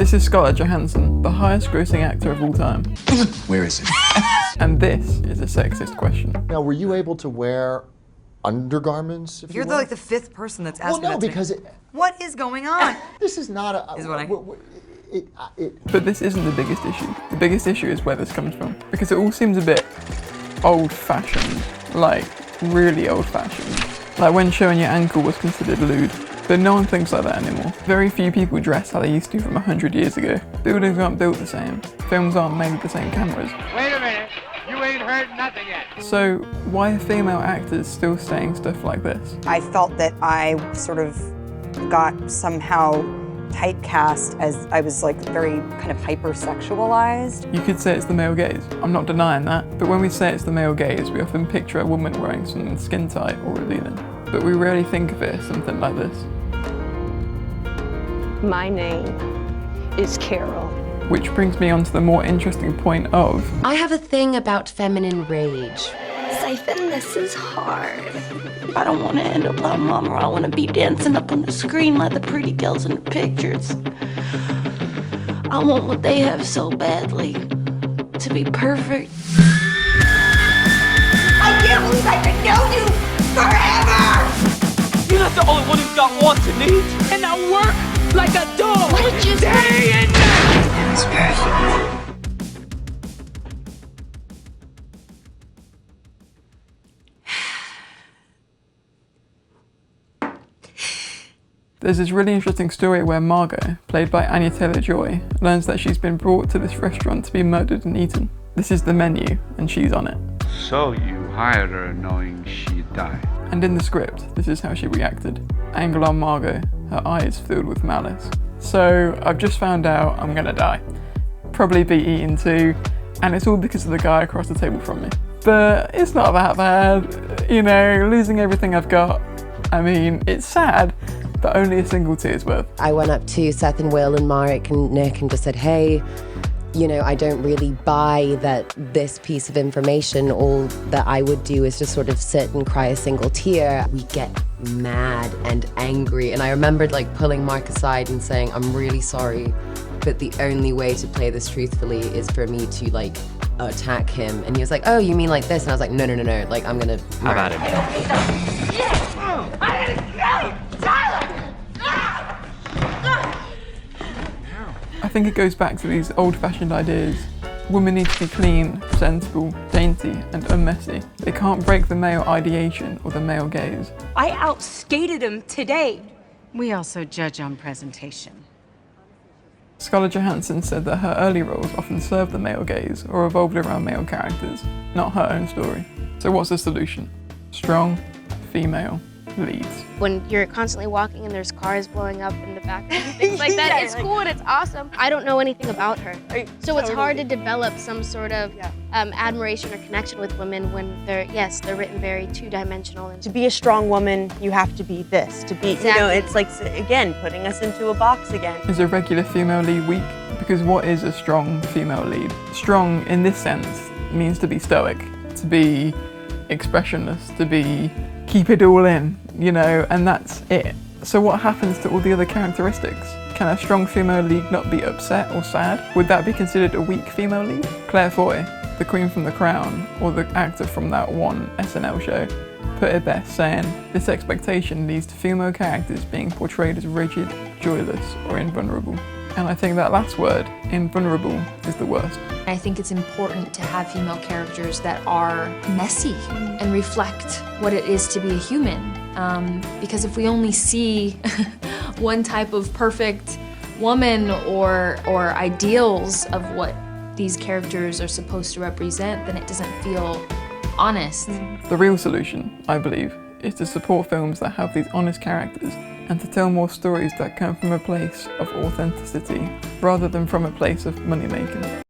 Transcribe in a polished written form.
This is Scarlett Johansson, the highest grossing actor of all time. Where is it? And this is a sexist question. Now, were you able to wear undergarments? You're like the fifth person that's asking Well, no, that to because me. What is going on? this is not a... Is what But this isn't the biggest issue. The biggest issue is where this comes from. Because it all seems a bit old-fashioned. Like, really old-fashioned. Like when showing your ankle was considered lewd. But no one thinks like that anymore. Very few people dress how they used to from 100 years ago. Buildings aren't built the same. Films aren't made with the same cameras. Wait a minute, you ain't heard nothing yet. So why are female actors still saying stuff like this? I felt that I sort of got somehow typecast as I was like very kind of hypersexualized. You could say it's the male gaze. I'm not denying that. But when we say it's the male gaze, we often picture a woman wearing something skin tight or revealing. But we rarely think of it as something like this. My name is Carol. Which brings me on to the more interesting point of... I have a thing about feminine rage. Siphon, this is hard. I don't want to end up like Mama. I want to be dancing up on the screen like the pretty girls in the pictures. I want what they have so badly, to be perfect. I can't believe I've been knowing you forever! You're not the only one who's got wants and needs, and I work like a dog What did you say? day and night. It's perfect. There's this really interesting story where Margot, played by Anya Taylor-Joy, learns that she's been brought to this restaurant to be murdered and eaten. This is the menu, and she's on it. So you hired her knowing she'd die. And in the script, this is how she reacted. Angle on Margot, her eyes filled with malice. So I've just found out I'm gonna die. Probably be eaten too, and it's all because of the guy across the table from me. But it's not that bad, you know, losing everything I've got. I mean, it's sad, but only a single tear's worth. I went up to Seth and Will and Marek and Nick and just said, hey, you know, I don't really buy that this piece of information, all that I would do is just sort of sit and cry a single tear. We get mad and angry. And I remembered like pulling Mark aside and saying, I'm really sorry, but the only way to play this truthfully is for me to like attack him. And he was like, oh, you mean like this? And I was like, no, like I'm gonna How about it? I think it goes back to these old-fashioned ideas. Women need to be clean, sensible, dainty, and unmessy. They can't break the male ideation or the male gaze. I outskated him today. We also judge on presentation. Scarlett Johansson said that her early roles often served the male gaze or revolved around male characters, not her own story. So what's the solution? Strong, female leads. When you're constantly walking and there's cars blowing up in the background and things like that, it's cool and it's awesome. I don't know anything about her. So it's hard to develop some sort of admiration or connection with women when they're written very two-dimensional. To be a strong woman, you have to be this. To be, you know, it's like, again, putting us into a box again. Is a regular female lead weak? Because what is a strong female lead? Strong, in this sense, means to be stoic, to be expressionless, to be keep it all in, you know, and that's it. So what happens to all the other characteristics? Can a strong female lead not be upset or sad? Would that be considered a weak female lead? Claire Foy, the Queen from The Crown, or the actor from that one SNL show, put it best saying, this expectation leads to female characters being portrayed as rigid, joyless, or invulnerable. And I think that last word, invulnerable, is the worst. I think it's important to have female characters that are messy and reflect what it is to be a human. Because if we only see one type of perfect woman or ideals of what these characters are supposed to represent, then it doesn't feel honest. The real solution, I believe, is to support films that have these honest characters and to tell more stories that come from a place of authenticity rather than from a place of money making.